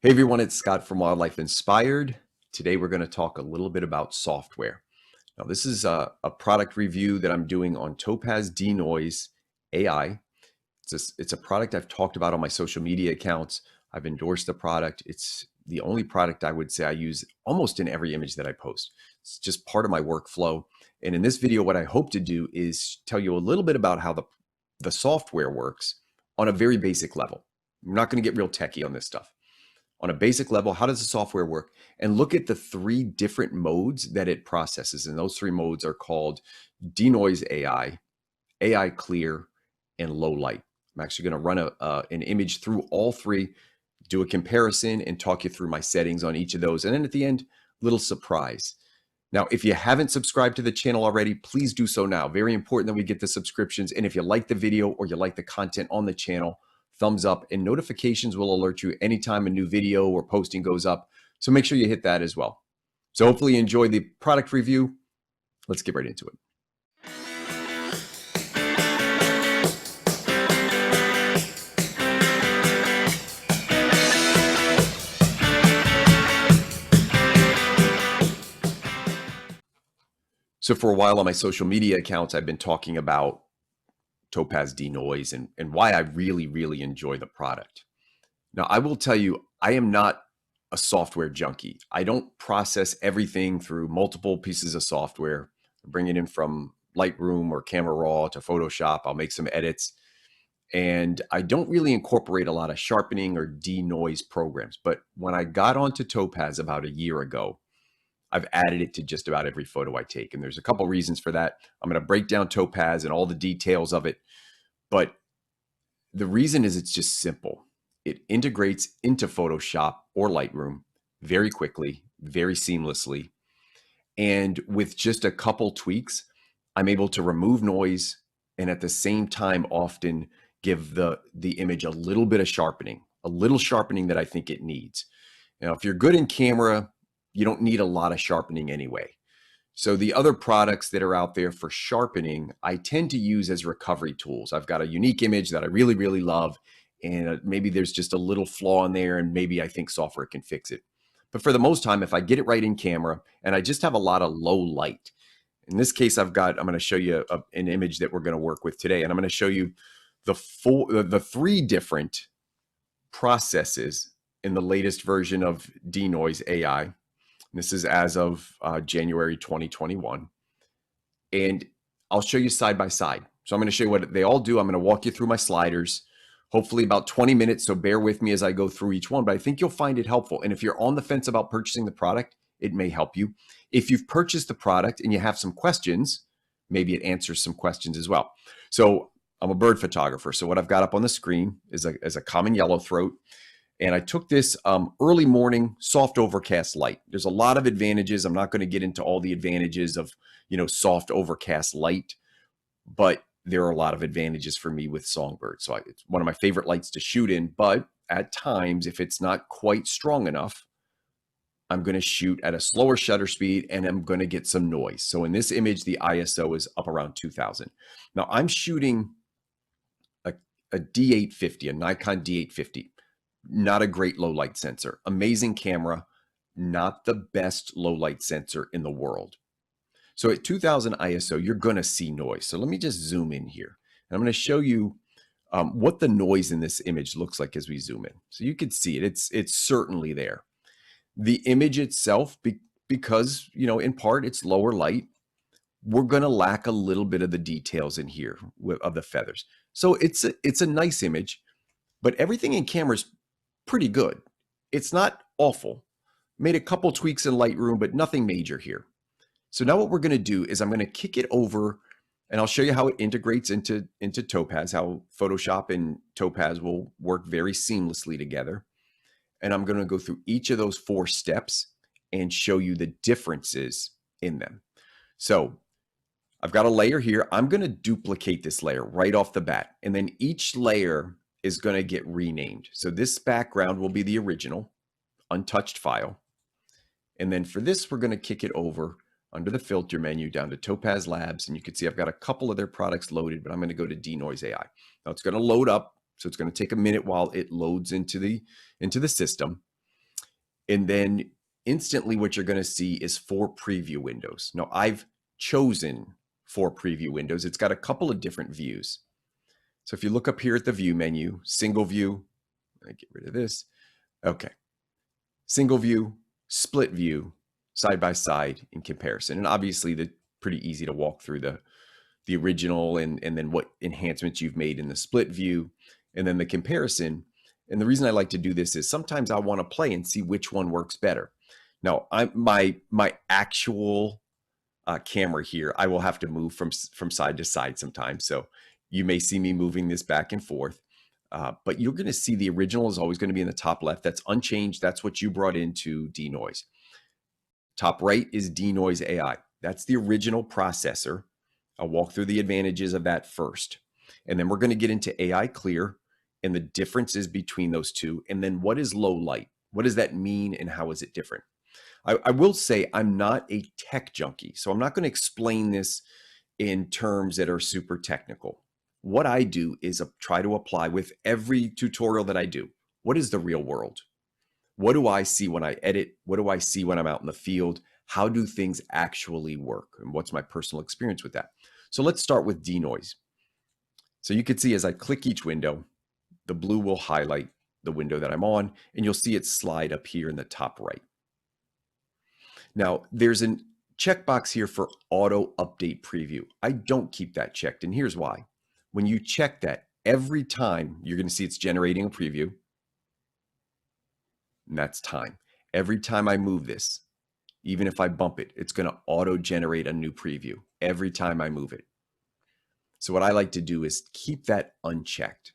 Hey everyone, it's Scott from Wildlife Inspired. Today we're going to talk a little bit about software. Now, this is a product review that I'm doing on Topaz Denoise AI. It's a product I've talked about on my social media accounts. I've endorsed the product. It's the only product I would say I use almost in every image that I post. It's just part of my workflow. And in this video, what I hope to do is tell you a little bit about how the software works on a very basic level. I'm not going to get real techie on this stuff. On a basic level, how does the software work? And look at the three different modes that it processes. And those three modes are called Denoise AI, AI Clear, and Low Light. I'm actually going to run an image through all three, do a comparison, and talk you through my settings on each of those. And then at the end, little surprise. Now, if you haven't subscribed to the channel already, please do so now. Very important that we get the subscriptions. And if you like the video or you like the content on the channel, thumbs up, and notifications will alert you anytime a new video or posting goes up. So make sure you hit that as well. So hopefully you enjoy the product review. Let's get right into it. So for a while on my social media accounts, I've been talking about Topaz Denoise and why I really, really enjoy the product. Now, I will tell you, I am not a software junkie. I don't process everything through multiple pieces of software, bring it in from Lightroom or Camera Raw to Photoshop. I'll make some edits. And I don't really incorporate a lot of sharpening or denoise programs. But when I got onto Topaz about a year ago, I've added it to just about every photo I take. And there's a couple reasons for that. I'm going to break down Topaz and all the details of it. But the reason is it's just simple. It integrates into Photoshop or Lightroom very quickly, very seamlessly. And with just a couple tweaks, I'm able to remove noise and at the same time often give the image a little bit of sharpening, a little sharpening that I think it needs. Now, if you're good in camera, you don't need a lot of sharpening anyway. So the other products that are out there for sharpening, I tend to use as recovery tools. I've got a unique image that I really, really love, and maybe there's just a little flaw in there, and maybe I think software can fix it. But for the most time, if I get it right in camera, and I just have a lot of low light. In this case, I'm going to show you an image that we're going to work with today, and I'm going to show you the three different processes in the latest version of Denoise AI. This is as of January 2021. And I'll show you side by side. So I'm going to show you what they all do. I'm going to walk you through my sliders, hopefully about 20 minutes. So bear with me as I go through each one, but I think you'll find it helpful. And if you're on the fence about purchasing the product, it may help you. If you've purchased the product and you have some questions, maybe it answers some questions as well. So I'm a bird photographer. So what I've got up on the screen is a common yellowthroat. And I took this early morning soft overcast light. There's a lot of advantages. I'm not going to get into all the advantages of, soft overcast light, but there are a lot of advantages for me with songbirds. So it's one of my favorite lights to shoot in. But at times, if it's not quite strong enough, I'm going to shoot at a slower shutter speed and I'm going to get some noise. So in this image, the ISO is up around 2000. Now I'm shooting a D850, a Nikon D850. Not a great low light sensor. Amazing camera, not the best low light sensor in the world. So at 2000 ISO, you're going to see noise. So let me just zoom in here. And I'm going to show you what the noise in this image looks like as we zoom in. So you can see it. It's certainly there. The image itself, because, in part it's lower light, we're going to lack a little bit of the details in here of the feathers. So it's a nice image, but everything in camera is pretty good. It's not awful. Made a couple tweaks in Lightroom, but nothing major here. So now what we're going to do is I'm going to kick it over and I'll show you how it integrates into Topaz, how Photoshop and Topaz will work very seamlessly together. And I'm going to go through each of those 4 steps and show you the differences in them. So I've got a layer here. I'm going to duplicate this layer right off the bat. And then each layer is going to get renamed. So this background will be the original untouched file. And then for this, we're going to kick it over under the filter menu down to Topaz Labs. And you can see I've got a couple of their products loaded, but I'm going to go to Denoise AI. Now it's going to load up. So it's going to take a minute while it loads into the system. And then instantly what you're going to see is 4 preview windows. Now I've chosen 4 preview windows. It's got a couple of different views. So if you look up here at the view menu, single view, I get rid of this. Okay. Single view, split view, side by side in comparison. And obviously they're pretty easy to walk through the original and then what enhancements you've made in the split view and then the comparison. And the reason I like to do this is sometimes I want to play and see which one works better. Now, my actual camera here, I will have to move from side to side sometimes. So you may see me moving this back and forth. But you're going to see the original is always going to be in the top left. That's unchanged. That's what you brought into Denoise. Top right is Denoise AI. That's the original processor. I'll walk through the advantages of that first. And then we're going to get into AI Clear and the differences between those two. And then what is low light? What does that mean and how is it different? I will say I'm not a tech junkie, so I'm not going to explain this in terms that are super technical. What I do is try to apply with every tutorial that I do. What is the real world? What do I see when I edit? What do I see when I'm out in the field? How do things actually work? And what's my personal experience with that? So let's start with Denoise. So you can see as I click each window, the blue will highlight the window that I'm on, and you'll see it slide up here in the top right. Now, there's a checkbox here for auto update preview. I don't keep that checked, and here's why. When you check that, every time you're going to see it's generating a preview, and that's time. Every time I move this, even if I bump it, it's going to auto generate a new preview every time I move it. So what I like to do is keep that unchecked.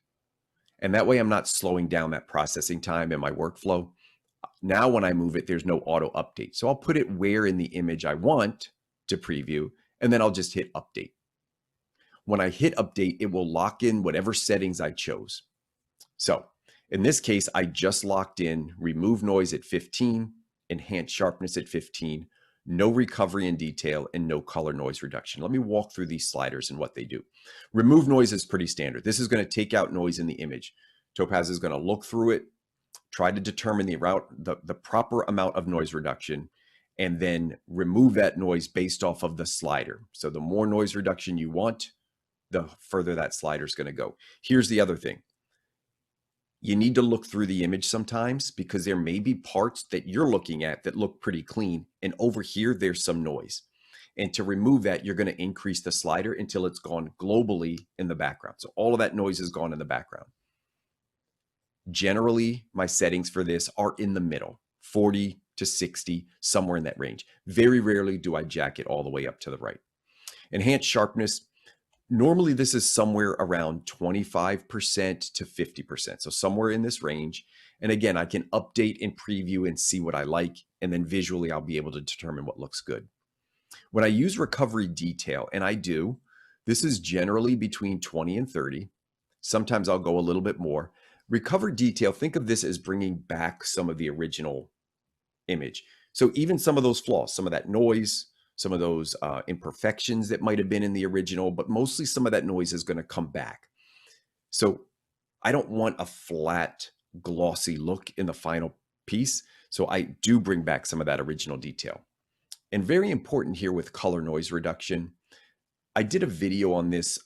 And that way I'm not slowing down that processing time in my workflow. Now when I move it, there's no auto update. So I'll put it where in the image I want to preview, and then I'll just hit update. When I hit update, it will lock in whatever settings I chose. So in this case, I just locked in remove noise at 15, enhance sharpness at 15, no recovery and detail, and no color noise reduction. Let me walk through these sliders and what they do. Remove noise is pretty standard. This is going to take out noise in the image. Topaz is going to look through it, try to determine the proper amount of noise reduction, and then remove that noise based off of the slider. So the more noise reduction you want, the further that slider is going to go. Here's the other thing. You need to look through the image sometimes because there may be parts that you're looking at that look pretty clean. And over here, there's some noise. And to remove that, you're going to increase the slider until it's gone globally in the background. So all of that noise is gone in the background. Generally, my settings for this are in the middle, 40 to 60, somewhere in that range. Very rarely do I jack it all the way up to the right. Enhanced sharpness. Normally, this is somewhere around 25% to 50%. So somewhere in this range. And again, I can update and preview and see what I like. And then visually, I'll be able to determine what looks good. When I use recovery detail, and I do, this is generally between 20 and 30. Sometimes I'll go a little bit more. Recovery detail, think of this as bringing back some of the original image. So even some of those flaws, some of that noise, some of those imperfections that might have been in the original, but mostly some of that noise is going to come back. So I don't want a flat, glossy look in the final piece. So I do bring back some of that original detail. And very important here with color noise reduction, I did a video on this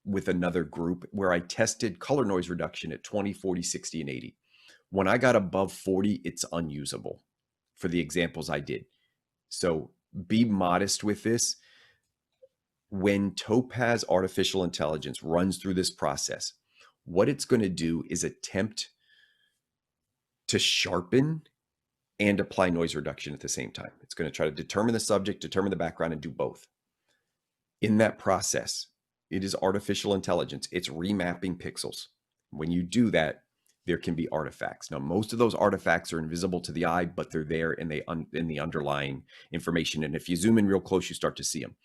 with another group where I tested color noise reduction at 20, 40, 60, and 80. When I got above 40, it's unusable for the examples I did. So be modest with this. When Topaz Artificial Intelligence runs through this process, what it's going to do is attempt to sharpen and apply noise reduction at the same time. It's going to try to determine the subject, determine the background, and do both. In that process, it is artificial intelligence. It's remapping pixels. When you do that, there can be artifacts. Now, most of those artifacts are invisible to the eye, but they're there in the underlying information. And if you zoom in real close, you start to see them.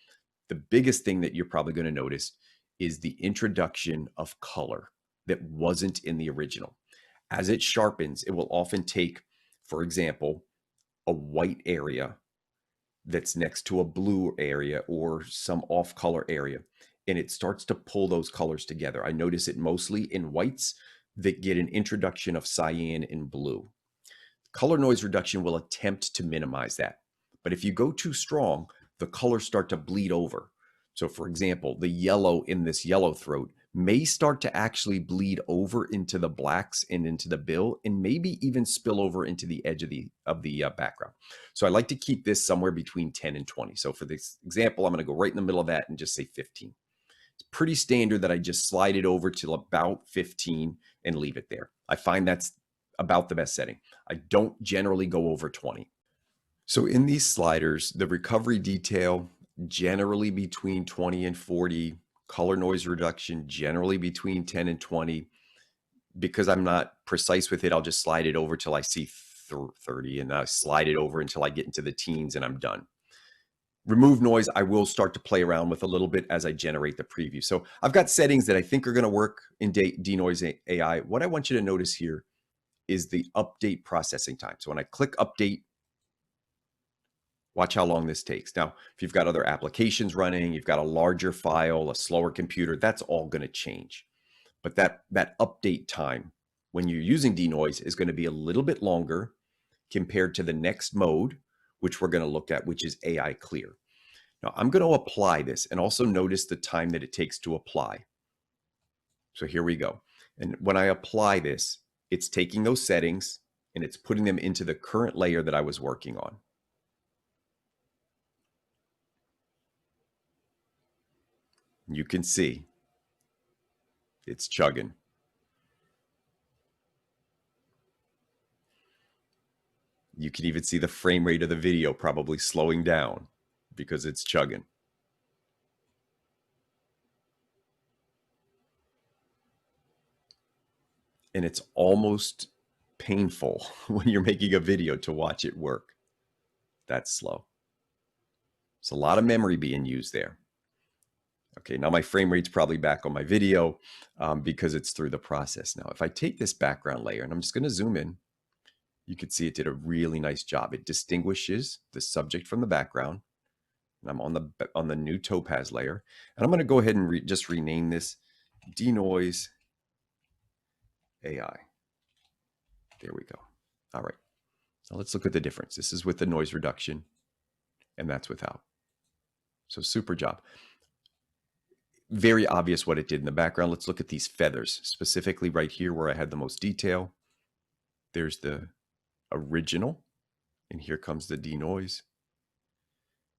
The biggest thing that you're probably going to notice is the introduction of color that wasn't in the original. As it sharpens, it will often take, for example, a white area that's next to a blue area or some off color area, and it starts to pull those colors together. I notice it mostly in whites that get an introduction of cyan and blue. Color noise reduction will attempt to minimize that. But if you go too strong, the colors start to bleed over. So for example, the yellow in this yellow throat may start to actually bleed over into the blacks and into the bill, and maybe even spill over into the edge of the background. So I like to keep this somewhere between 10 and 20. So for this example, I'm going to go right in the middle of that and just say 15. It's pretty standard that I just slide it over to about 15 and leave it there. I find that's about the best setting. I don't generally go over 20. So in these sliders, the recovery detail generally between 20 and 40, color noise reduction generally between 10 and 20. Because I'm not precise with it, I'll just slide it over till I see 30, and I slide it over until I get into the teens and I'm done. Remove noise, I will start to play around with a little bit as I generate the preview. So I've got settings that I think are going to work in Denoise AI. What I want you to notice here is the update processing time. So when I click update, watch how long this takes. Now, if you've got other applications running, you've got a larger file, a slower computer, that's all going to change. But that update time when you're using Denoise is going to be a little bit longer compared to the next mode, which we're going to look at, which is AI Clear. Now, I'm going to apply this and also notice the time that it takes to apply. So here we go. And when I apply this, it's taking those settings and it's putting them into the current layer that I was working on. You can see it's chugging. You can even see the frame rate of the video probably slowing down because it's chugging. And it's almost painful when you're making a video to watch it work. That's slow. It's a lot of memory being used there. Okay, now my frame rate's probably back on my video because it's through the process. Now, if I take this background layer, and I'm just going to zoom in, you can see it did a really nice job. It distinguishes the subject from the background. And I'm on the new Topaz layer. And I'm going to go ahead and just rename this Denoise AI. There we go. All right. Now let's look at the difference. This is with the noise reduction, and that's without. So super job. Very obvious what it did in the background. Let's look at these feathers, specifically right here where I had the most detail. There's the original, and here comes the denoise.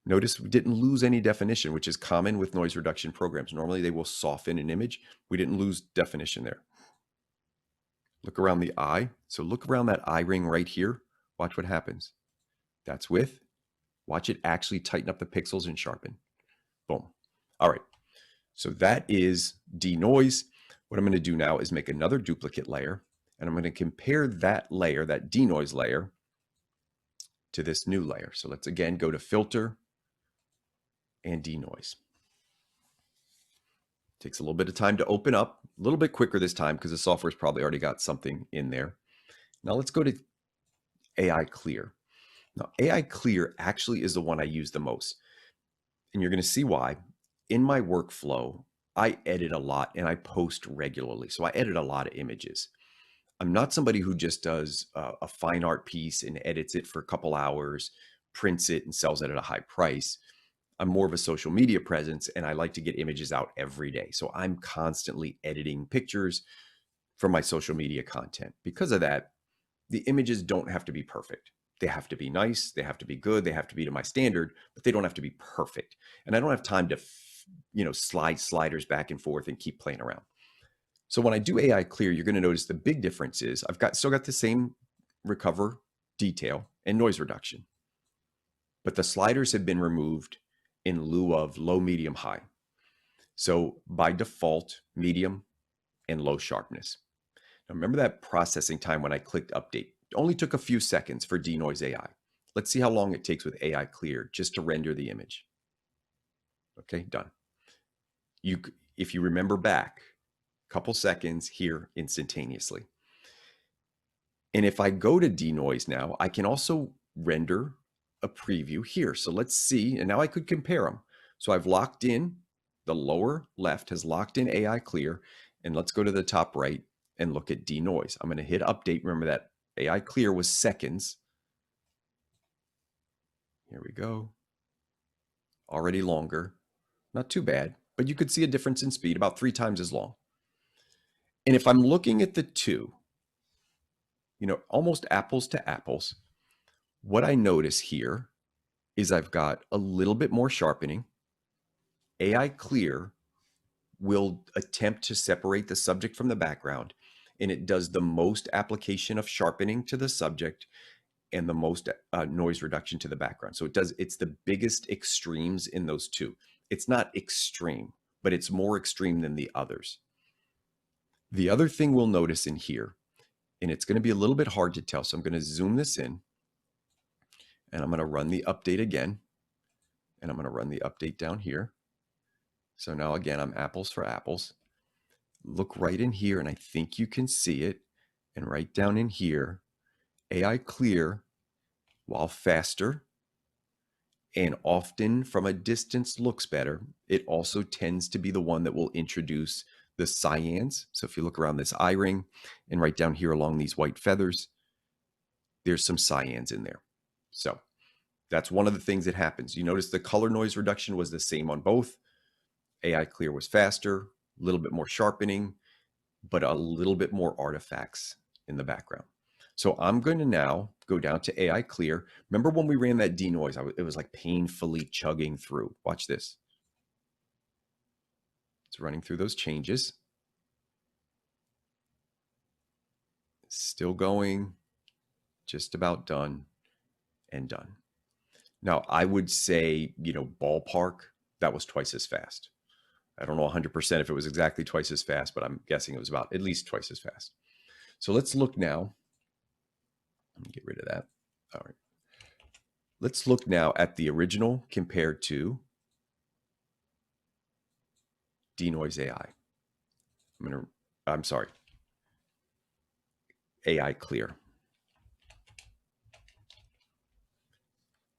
Notice we didn't lose any definition, which is common with noise reduction programs. Normally they will soften an image. We didn't lose definition there. Look around the eye. So look around that eye ring right here. Watch what happens. That's with. Watch it actually tighten up the pixels and sharpen. Boom. All right. So that is denoise. What I'm going to do now is make another duplicate layer, and I'm going to compare that layer, that denoise layer, to this new layer. So let's again go to filter and denoise. Takes a little bit of time to open up, a little bit quicker this time because the software's probably already got something in there. Now let's go to AI Clear. Now AI Clear actually is the one I use the most. And you're going to see why. In my workflow, I edit a lot and I post regularly. So I edit a lot of images. I'm not somebody who just does a fine art piece and edits it for a couple hours, prints it and sells it at a high price. I'm more of a social media presence and I like to get images out every day. So I'm constantly editing pictures for my social media content. Because of that, the images don't have to be perfect. They have to be nice, they have to be good, they have to be to my standard, but they don't have to be perfect. And I don't have time to slide sliders back and forth and keep playing around. So when I do AI Clear, you're going to notice the big difference is I've still got the same recover, detail, and noise reduction. But the sliders have been removed in lieu of low, medium, high. So by default, medium and low sharpness. Now remember that processing time when I clicked update. It only took a few seconds for Denoise AI. Let's see how long it takes with AI Clear just to render the image. Okay, done. If you remember back, a couple seconds here instantaneously. And if I go to Denoise now, I can also render a preview here. So let's see, and now I could compare them. So I've locked in, the lower left has locked in AI Clear, and let's go to the top right and look at Denoise. I'm going to hit update. Remember that AI clear was seconds. Here we go. Already longer. Not too bad, but you could see a difference in speed, about 3 times as long. And if I'm looking at the two, almost apples to apples, what I notice here is I've got a little bit more sharpening. AI clear will attempt to separate the subject from the background, and it does the most application of sharpening to the subject and the most noise reduction to the background. So it's the biggest extremes in those two. It's not extreme, but it's more extreme than the others. The other thing we'll notice in here, and it's going to be a little bit hard to tell, so I'm going to zoom this in, and I'm going to run the update again, and I'm going to run the update down here. So now again, I'm apples for apples. Look right in here, and I think you can see it. And right down in here, AI clear, while faster and often from a distance looks better, it also tends to be the one that will introduce the cyans. So if you look around this eye ring and right down here along these white feathers, there's some cyans in there. So that's one of the things that happens. You notice the color noise reduction was the same on both. AI clear was faster, a little bit more sharpening, but a little bit more artifacts in the background. So I'm going to now go down to AI clear. Remember when we ran that denoise, it was like painfully chugging through. Watch this. It's running through those changes. Still going, just about done and done. Now I would say, ballpark, that was twice as fast. I don't know 100% if it was exactly twice as fast, but I'm guessing it was about at least twice as fast. So let's look now. Let me get rid of that. All right. Let's look now at the original compared to Denoise AI. I'm sorry, AI clear.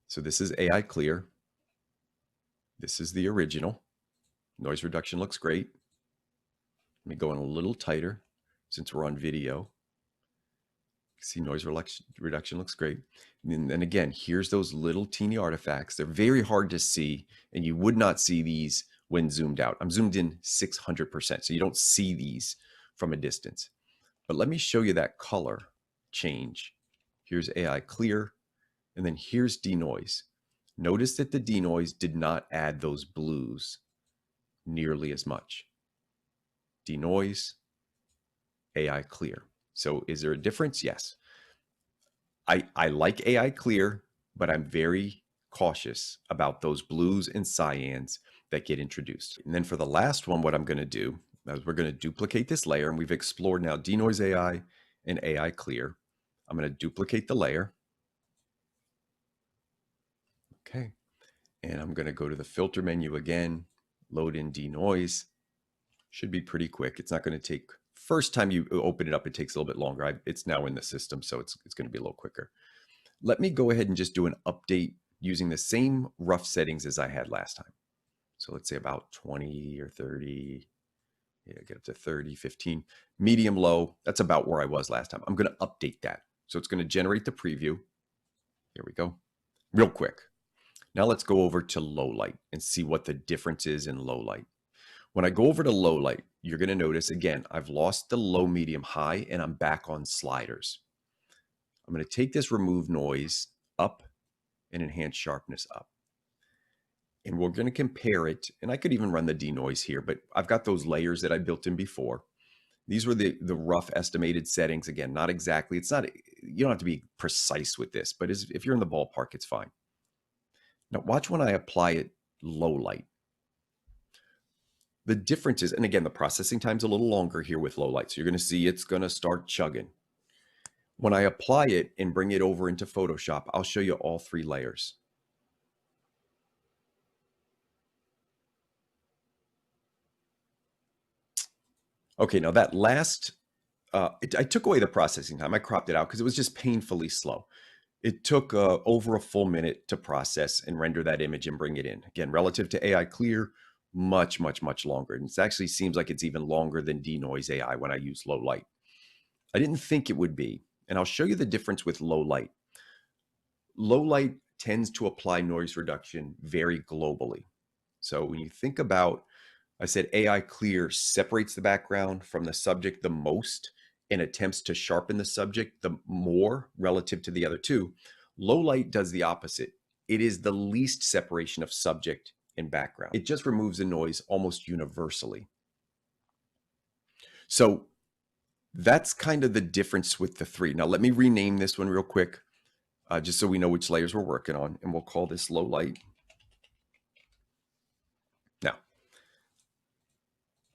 So this is AI clear. This is the original. Noise reduction looks great. Let me go in a little tighter since we're on video. See, noise reduction looks great. And then again, here's those little teeny artifacts. They're very hard to see, and you would not see these when zoomed out. I'm zoomed in 600%, so you don't see these from a distance. But let me show you that color change. Here's AI clear, and then here's denoise. Notice that the denoise did not add those blues nearly as much. Denoise, AI clear. So is there a difference? Yes. I like AI clear, but I'm very cautious about those blues and cyans that get introduced. And then for the last one, what I'm going to do is we're going to duplicate this layer, and we've explored now Denoise AI and AI clear. I'm going to duplicate the layer. Okay. And I'm going to go to the filter menu again, load in denoise. Should be pretty quick. It's not going to take, first time you open it up, it takes a little bit longer. It's now in the system, so it's going to be a little quicker. Let me go ahead and just do an update using the same rough settings as I had last time. So let's say about 20 or 30, get up to 30, 15, medium, low. That's about where I was last time. I'm going to update that. So it's going to generate the preview. Here we go. Real quick. Now let's go over to low light and see what the difference is in low light. When I go over to low light, you're going to notice, again, I've lost the low, medium, high, and I'm back on sliders. I'm going to take this remove noise up and enhance sharpness up. And we're going to compare it. And I could even run the denoise here, but I've got those layers that I built in before. These were the rough estimated settings. Again, not exactly. It's not, you don't have to be precise with this, but if you're in the ballpark, it's fine. Now watch when I apply it low light. The difference is, and again, the processing time's a little longer here with low light. So you're going to see it's going to start chugging. When I apply it and bring it over into Photoshop, I'll show you all 3 layers. Okay, now that last, I took away the processing time. I cropped it out because it was just painfully slow. It took over a full minute to process and render that image and bring it in. Again, relative to AI Clear, much, much, much longer. And it actually seems like it's even longer than Denoise AI when I use low light. I didn't think it would be. And I'll show you the difference with low light. Low light tends to apply noise reduction very globally. So when you think about, I said AI clear separates the background from the subject the most and attempts to sharpen the subject the more relative to the other two. Low light does the opposite. It is the least separation of subject and background. It just removes the noise almost universally. So that's kind of the difference with the three. Now, let me rename this one real quick, just so we know which layers we're working on. And we'll call this low light. Now,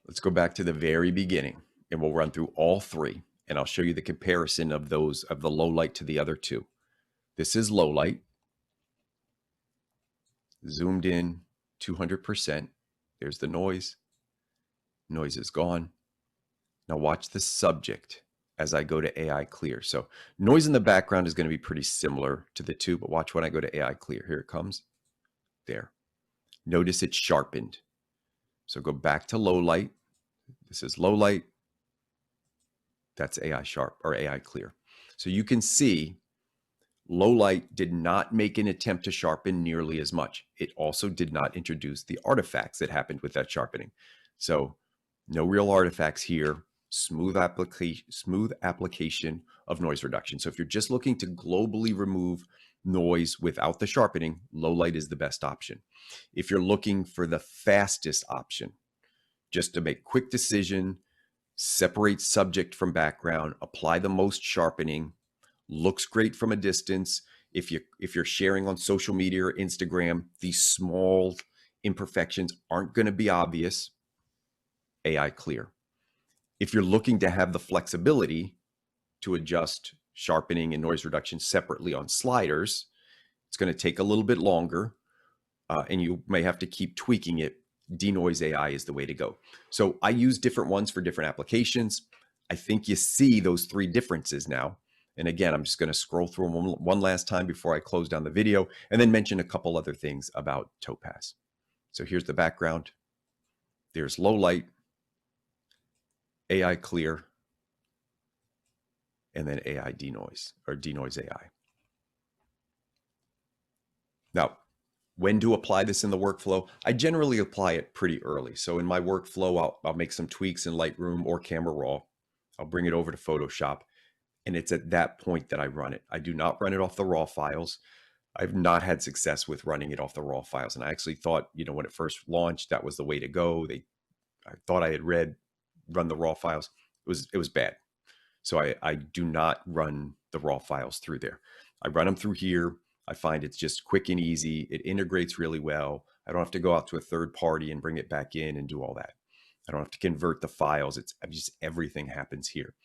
let's go back to the very beginning and we'll run through all three. And I'll show you the comparison of those, of the low light to the other two. This is low light, zoomed in 200%. There's the noise. Noise is gone. Now watch the subject as I go to AI clear. So noise in the background is going to be pretty similar to the two, but watch when I go to AI clear. Here it comes. There. Notice it's sharpened. So go back to low light. This is low light. That's AI sharp or AI clear. So you can see low light did not make an attempt to sharpen nearly as much. It also did not introduce the artifacts that happened with that sharpening. So no real artifacts here. Smooth application of noise reduction. So if you're just looking to globally remove noise without the sharpening, low light is the best option. If you're looking for the fastest option, just to make quick decision, separate subject from background, apply the most sharpening, looks great from a distance. If you're sharing on social media or Instagram, these small imperfections aren't going to be obvious. AI clear. If you're looking to have the flexibility to adjust sharpening and noise reduction separately on sliders, it's going to take a little bit longer, and you may have to keep tweaking it. Denoise AI is the way to go. So I use different ones for different applications. I think you see those three differences now. And again, I'm just going to scroll through them one last time before I close down the video and then mention a couple other things about Topaz. So here's the background. There's low light, AI clear, and then AI denoise or denoise AI. Now, when to apply this in the workflow? I generally apply it pretty early. So in my workflow, I'll make some tweaks in Lightroom or Camera Raw. I'll bring it over to Photoshop. And it's at that point that I run it. I do not run it off the raw files. I've not had success with running it off the raw files. And I actually thought, when it first launched, that was the way to go. I thought I had run the raw files. It was bad. So I do not run the raw files through there. I run them through here. I find it's just quick and easy. It integrates really well. I don't have to go out to a third party and bring it back in and do all that. I don't have to convert the files. It's just everything happens here.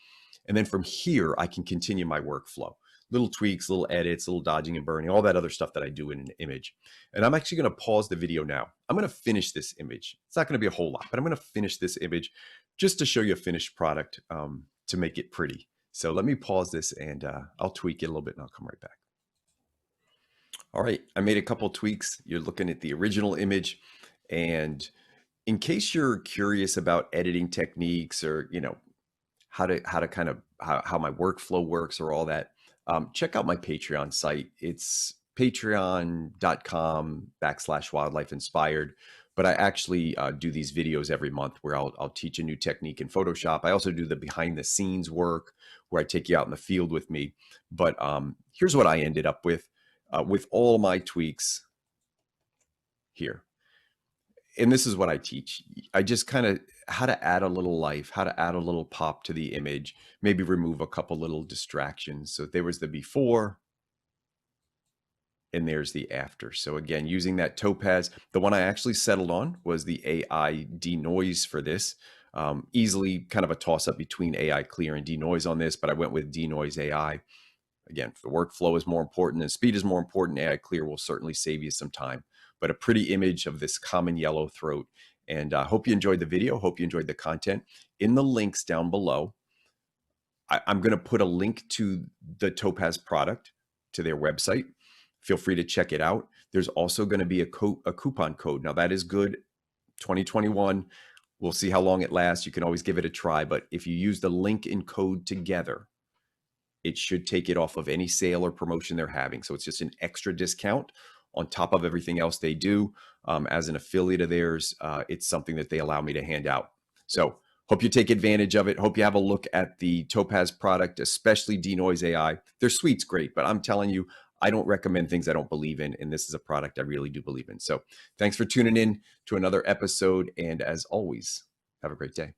And then from here, I can continue my workflow. Little tweaks, little edits, little dodging and burning, all that other stuff that I do in an image. And I'm actually going to pause the video now. I'm going to finish this image. It's not going to be a whole lot, but I'm going to finish this image just to show you a finished product to make it pretty. So let me pause this and I'll tweak it a little bit and I'll come right back. All right, I made a couple tweaks. You're looking at the original image. And in case you're curious about editing techniques or, how my workflow works or all that, check out my Patreon site. It's patreon.com/wildlife inspired. But I actually do these videos every month where I'll teach a new technique in Photoshop. I also do the behind the scenes work where I take you out in the field with me. But here's what I ended up with all my tweaks here. And this is what I teach. I just kind of how to add a little life, how to add a little pop to the image, maybe remove a couple little distractions. So there was the before and there's the after. So again, using that Topaz, the one I actually settled on was the AI denoise for this. Easily kind of a toss up between AI clear and denoise on this, but I went with denoise AI. Again, if the workflow is more important and speed is more important, AI clear will certainly save you some time. But a pretty image of this common yellow throat. And I hope you enjoyed the video. Hope you enjoyed the content. In the links down below, I'm going to put a link to the Topaz product, to their website. Feel free to check it out. There's also going to be a coupon code. Now that is good. 2021. We'll see how long it lasts. You can always give it a try. But if you use the link and code together, it should take it off of any sale or promotion they're having. So it's just an extra discount on top of everything else they do. As an affiliate of theirs, it's something that they allow me to hand out. So hope you take advantage of it. Hope you have a look at the Topaz product, especially Denoise AI. Their suite's great, but I'm telling you, I don't recommend things I don't believe in. And this is a product I really do believe in. So thanks for tuning in to another episode. And as always, have a great day.